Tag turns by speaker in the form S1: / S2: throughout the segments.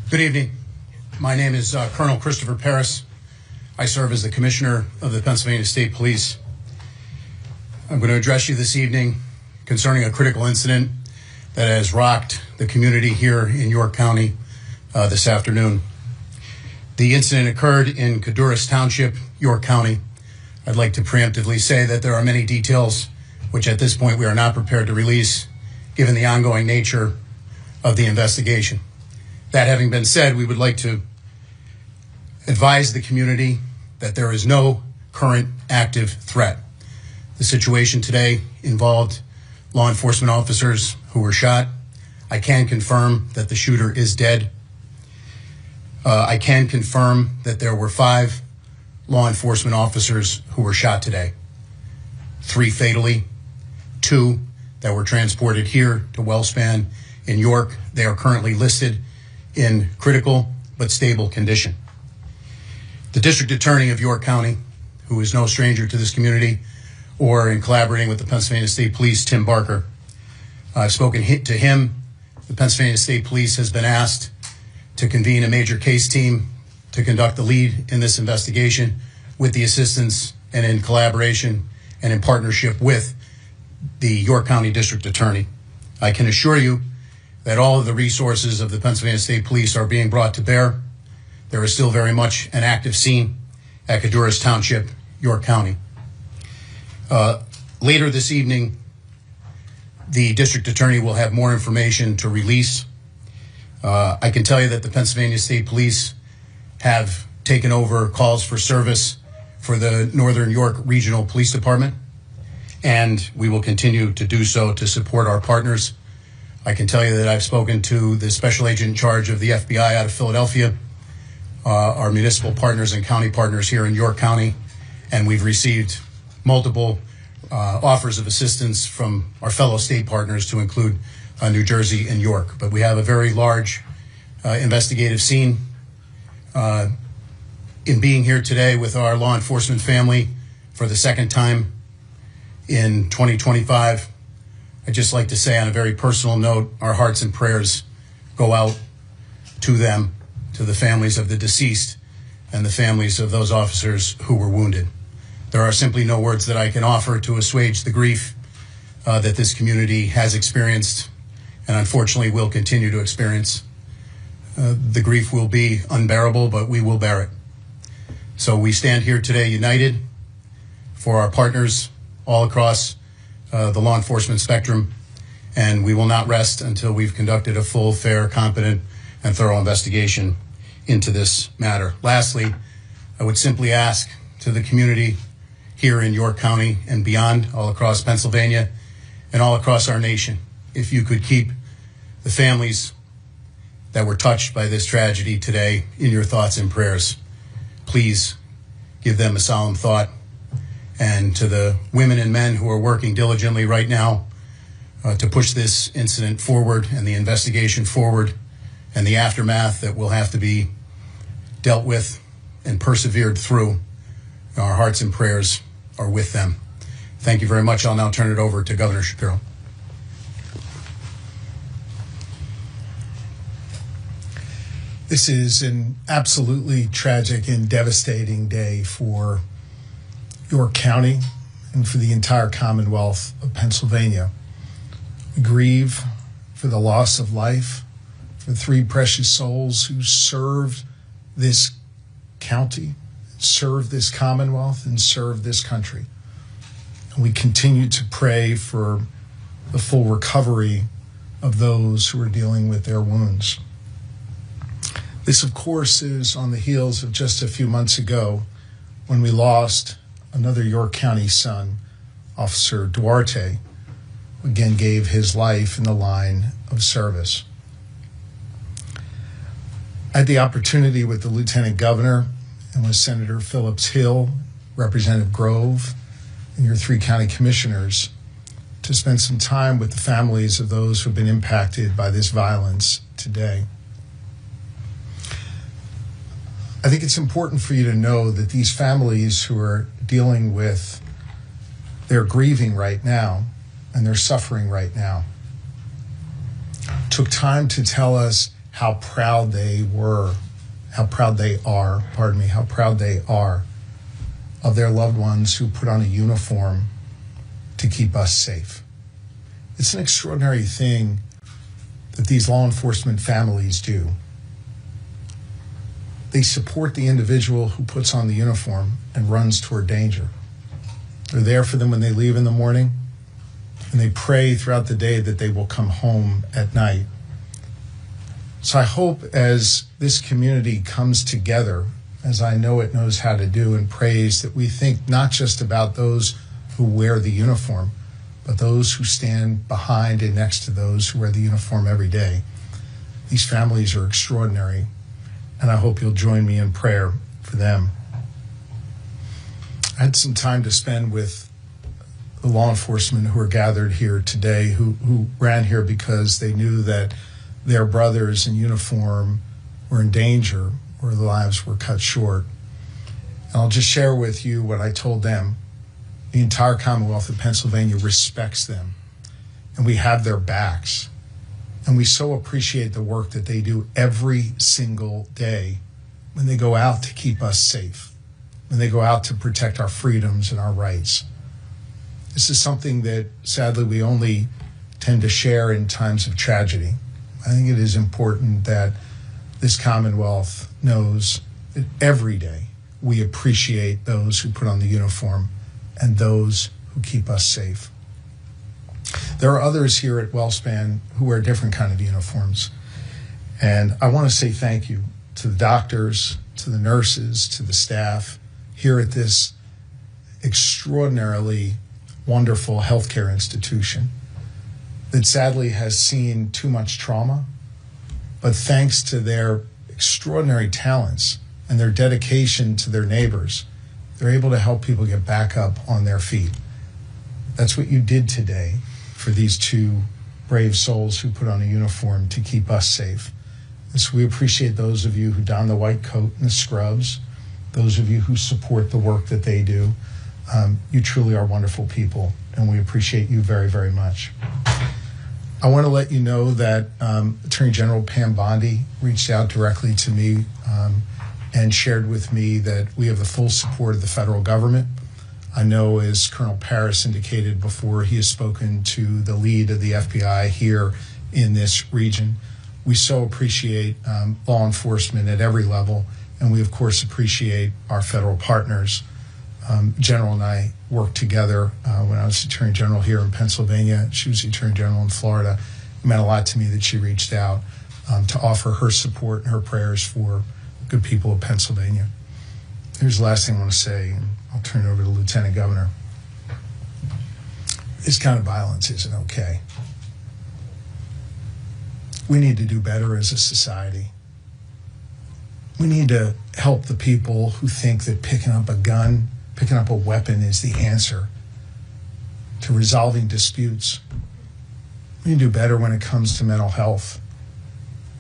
S1: Good evening. My name is Colonel Christopher Paris. I serve as the Commissioner of the Pennsylvania State Police. I'm going to address you this evening concerning a critical incident that has rocked the community here in York County this afternoon. The incident occurred in Krackker Township, York County. I'd like to preemptively say that there are many details which at this point we are not prepared to release given the ongoing nature of the investigation. That having been said, we would like to advise the community that there is no current active threat. The situation today involved law enforcement officers who were shot. I can confirm that the shooter is dead. I can confirm that there were 5 law enforcement officers who were shot today. 3 fatally, 2 that were transported here to Wellspan in York. They are currently listed in critical but stable condition. The District Attorney of York County, who is no stranger to this community, or in collaborating with the Pennsylvania State Police, Tim Barker, I've spoken to him. The Pennsylvania State Police has been asked to convene a major case team to conduct the lead in this investigation with the assistance and in collaboration and in partnership with the York County District Attorney. I can assure you that all of the resources of the Pennsylvania State Police are being brought to bear. There is still very much an active scene at Krackker Township, York County. Later this evening, the District Attorney will have more information to release. I can tell you that the Pennsylvania State Police have taken over calls for service for the Northern York Regional Police Department, and we will continue to do so to support our partners. I can tell you that I've spoken to the special agent in charge of the FBI out of Philadelphia, our municipal partners and county partners here in York County, and we've received multiple offers of assistance from our fellow state partners to include New Jersey and York. But we have a very large investigative scene. In being here today with our law enforcement family for the second time in 2025, I'd just like to say on a very personal note, our hearts and prayers go out to them, to the families of the deceased and the families of those officers who were wounded. There are simply no words that I can offer to assuage the grief that this community has experienced and unfortunately will continue to experience. The grief will be unbearable, but we will bear it. So we stand here today united for our partners all across the law enforcement spectrum, and we will not rest until we've conducted a full, fair, competent, and thorough investigation into this matter. Lastly, I would simply ask to the community here in York County and beyond, all across Pennsylvania and all across our nation, if you could keep the families that were touched by this tragedy today in your thoughts and prayers. Please give them a solemn thought. And to the women and men who are working diligently right now to push this incident forward and the investigation forward and the aftermath that will have to be dealt with and persevered through, our hearts and prayers are with them. Thank you very much. I'll now turn it over to Governor Shapiro.
S2: This is an absolutely tragic and devastating day for York County and for the entire Commonwealth of Pennsylvania. We grieve for the loss of life, for 3 precious souls who served this county, served this Commonwealth, and served this country. And we continue to pray for the full recovery of those who are dealing with their wounds. This, of course, is on the heels of just a few months ago when we lost another York County son, Officer Duarte, who again gave his life in the line of service. I had the opportunity with the Lieutenant Governor and with Senator Phillips Hill, Representative Grove, and your 3 county commissioners to spend some time with the families of those who have been impacted by this violence today. I think it's important for you to know that these families who are dealing with their grieving right now and their suffering right now took time to tell us how proud they are, how proud they are of their loved ones who put on a uniform to keep us safe. It's an extraordinary thing that these law enforcement families do. They support the individual who puts on the uniform and runs toward danger. They're there for them when they leave in the morning, and they pray throughout the day that they will come home at night. So I hope as this community comes together, as I know it knows how to do, and prays, that we think not just about those who wear the uniform, but those who stand behind and next to those who wear the uniform every day. These families are extraordinary, and I hope you'll join me in prayer for them. I had some time to spend with the law enforcement who are gathered here today, who ran here because they knew that their brothers in uniform were in danger or their lives were cut short. And I'll just share with you what I told them. The entire Commonwealth of Pennsylvania respects them, and we have their backs. And we so appreciate the work that they do every single day when they go out to keep us safe, when they go out to protect our freedoms and our rights. This is something that, sadly, we only tend to share in times of tragedy. I think it is important that this Commonwealth knows that every day we appreciate those who put on the uniform and those who keep us safe. There are others here at WellSpan who wear different kind of uniforms. And I want to say thank you to the doctors, to the nurses, to the staff here at this extraordinarily wonderful healthcare institution that sadly has seen too much trauma. But thanks to their extraordinary talents and their dedication to their neighbors, they're able to help people get back up on their feet. That's what you did today for these two brave souls who put on a uniform to keep us safe. And so we appreciate those of you who don the white coat and the scrubs, those of you who support the work that they do. You truly are wonderful people, and we appreciate you very, very much. I want to let you know that Attorney General Pam Bondi reached out directly to me and shared with me that we have the full support of the federal government. I know, as Colonel Paris indicated before, he has spoken to the lead of the FBI here in this region. We so appreciate law enforcement at every level, and we, of course, appreciate our federal partners. General and I worked together when I was Attorney General here in Pennsylvania. She was the Attorney General in Florida. It meant a lot to me that she reached out to offer her support and her prayers for good people of Pennsylvania. Here's the last thing I want to say, and I'll turn it over to the Lieutenant Governor. This kind of violence isn't okay. We need to do better as a society. We need to help the people who think that picking up a gun, picking up a weapon is the answer to resolving disputes. We need to do better when it comes to mental health.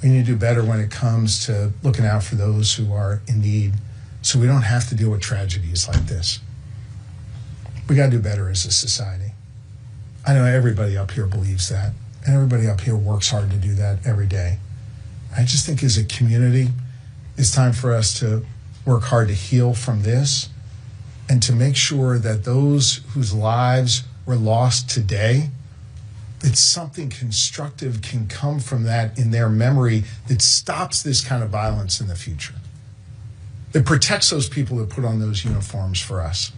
S2: We need to do better when it comes to looking out for those who are in need so we don't have to deal with tragedies like this. We got to do better as a society. I know everybody up here believes that, and everybody up here works hard to do that every day. I just think as a community, it's time for us to work hard to heal from this and to make sure that those whose lives were lost today, that something constructive can come from that in their memory that stops this kind of violence in the future, that protects those people that put on those uniforms for us.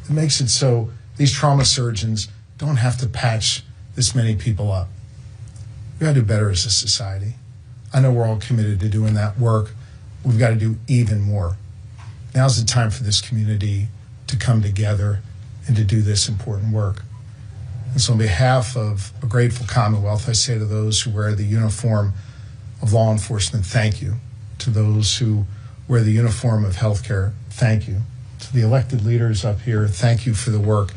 S2: It makes it so these trauma surgeons don't have to patch this many people up. We got to do better as a society. I know we're all committed to doing that work. We've got to do even more. Now's the time for this community to come together and to do this important work. And so on behalf of a grateful Commonwealth, I say to those who wear the uniform of law enforcement, thank you. To those who wear the uniform of healthcare, thank you. To the elected leaders up here, thank you for the work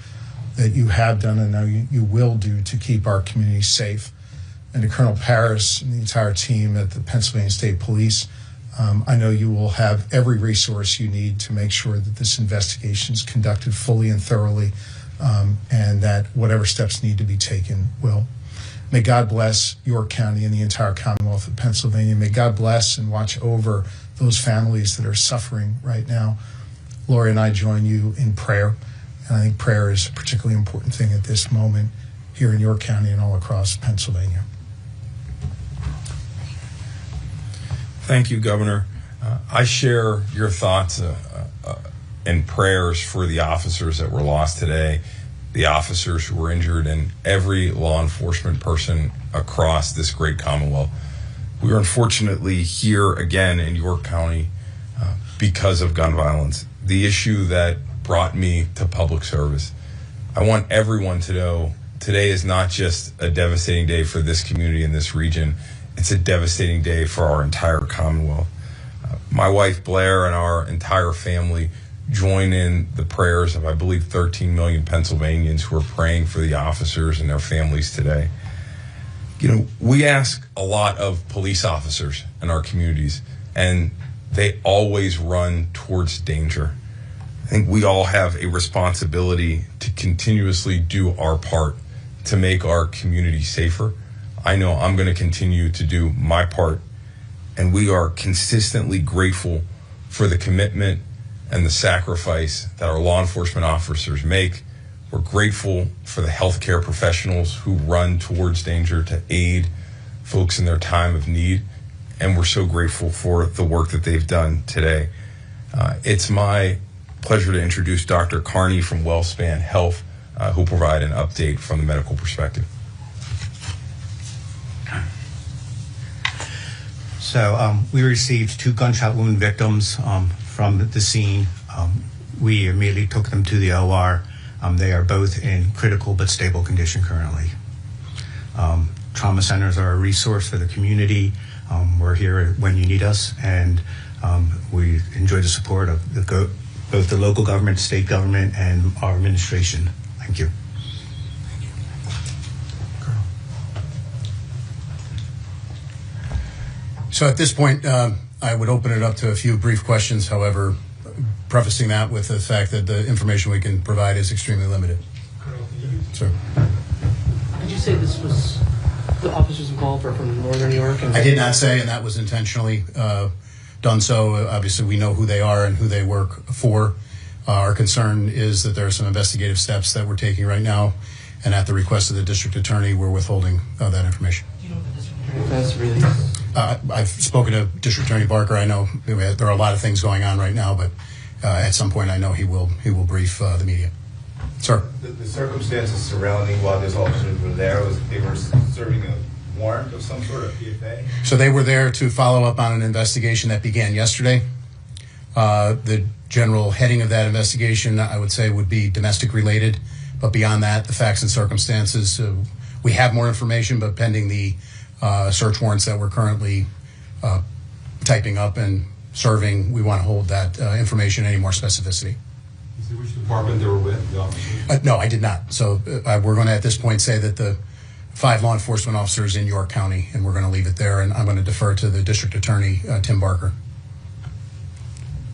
S2: that you have done and know you will do to keep our community safe. And to Colonel Paris and the entire team at the Pennsylvania State Police, I know you will have every resource you need to make sure that this investigation is conducted fully and thoroughly, and that whatever steps need to be taken will. May God bless York County and the entire Commonwealth of Pennsylvania. May God bless and watch over those families that are suffering right now. Lori and I join you in prayer, and I think prayer is a particularly important thing at this moment here in York County and all across Pennsylvania.
S3: Thank you, Governor. I share your thoughts and prayers for the officers that were lost today, the officers who were injured, and every law enforcement person across this great Commonwealth. We are unfortunately here again in York County because of gun violence, the issue that brought me to public service. I want everyone to know today is not just a devastating day for this community in this region, it's a devastating day for our entire Commonwealth. My wife Blair and our entire family join in the prayers of, I believe, 13 million Pennsylvanians who are praying for the officers and their families today. You know, we ask a lot of police officers in our communities, and they always run towards danger. I think we all have a responsibility to continuously do our part to make our community safer. I know I'm going to continue to do my part, and we are consistently grateful for the commitment and the sacrifice that our law enforcement officers make. We're grateful for the healthcare professionals who run towards danger to aid folks in their time of need, and we're so grateful for the work that they've done today. It's my pleasure to introduce Dr. Carney from WellSpan Health, who will provide an update from the medical perspective.
S4: So we received 2 gunshot wound victims from the scene. We immediately took them to the OR. They are both in critical but stable condition currently. Trauma centers are a resource for the community. We're here when you need us, and we enjoy the support of both the local government, state government, and our administration. Thank you.
S1: So at this point, I would open it up to a few brief questions, however, prefacing that with the fact that the information we can provide is extremely limited. Sir.
S5: Did you say this was the officers involved are from Northern New York?
S1: I did not say, and that was intentionally done so. Obviously, we know who they are and who they work for. Our concern is that there are some investigative steps that we're taking right now, and at the request of the district attorney, we're withholding that information.
S5: Do you know what the district attorney plans to release?
S1: I've spoken to District Attorney Barker. I know there are a lot of things going on right now, but at some point I know he will brief the media. Sir.
S6: The circumstances surrounding while those officers were there was they were serving a warrant of some sort of PFA?
S1: So they were there to follow up on an investigation that began yesterday. The general heading of that investigation, I would say, would be domestic related, but beyond that, the facts and circumstances, we have more information, but pending the search warrants that we're currently typing up and serving, we want to hold that information any more specificity.
S7: Is it which department they were with, the officers?
S1: No, I did not. So we're going to at this point say that the 5 law enforcement officers in York County, and we're going to leave it there, and I'm going to defer to the district attorney, Tim Barker.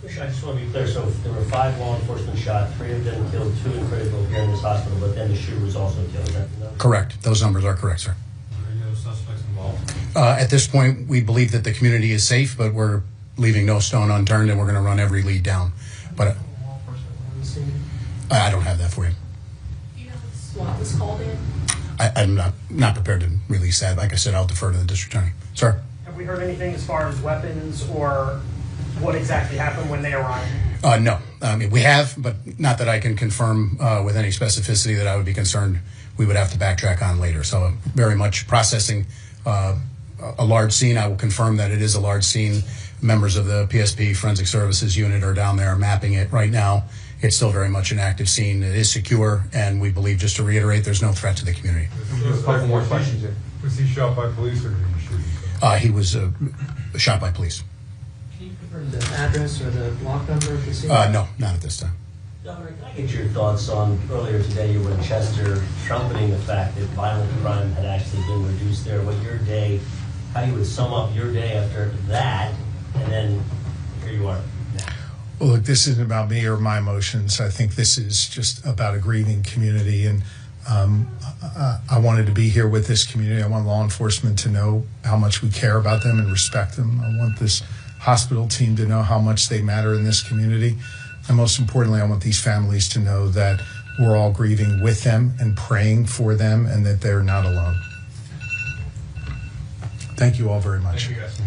S8: I just want to be clear, so there were 5 law enforcement shot, 3 of them killed, 2 in critical here in this hospital, but then the shooter was also killed. Is that the number?
S1: Correct. Those numbers are correct, sir.
S7: Are any other suspects involved?
S1: At this point, we believe that the community is safe, but we're leaving no stone unturned, and we're going to run every lead down. But I don't have that for you.
S9: Do you know what SWAT was called in?
S1: I'm not prepared to release that. Like I said, I'll defer to the district attorney. Sir?
S10: Have we heard anything as far as weapons or what exactly happened when they arrived?
S1: No. I mean, we have, but not that I can confirm with any specificity that I would be concerned we would have to backtrack on later. So very much processing a large scene. I will confirm that it is a large scene. Members of the PSP Forensic Services Unit are down there mapping it right now. It's still very much an active scene. It is secure, and we believe, just to reiterate, there's no threat to the community.
S7: Just a couple more questions here. Was he shot by police or did he shoot?
S1: He was shot by police.
S5: Can you confirm the address or the block number of the scene?
S1: No, not at this time.
S8: Governor, can I get your thoughts on earlier today you were in Chester trumpeting the fact that violent crime had actually been reduced there? What your day, how you would sum up your day after that, and then here you are now.
S2: Well, look, this isn't about me or my emotions. I think this is just about a grieving community, and I wanted to be here with this community. I want law enforcement to know how much we care about them and respect them. I want this hospital team to know how much they matter in this community. And most importantly, I want these families to know that we're all grieving with them and praying for them and that they're not alone. Thank you all very much.
S7: Thank you, guys.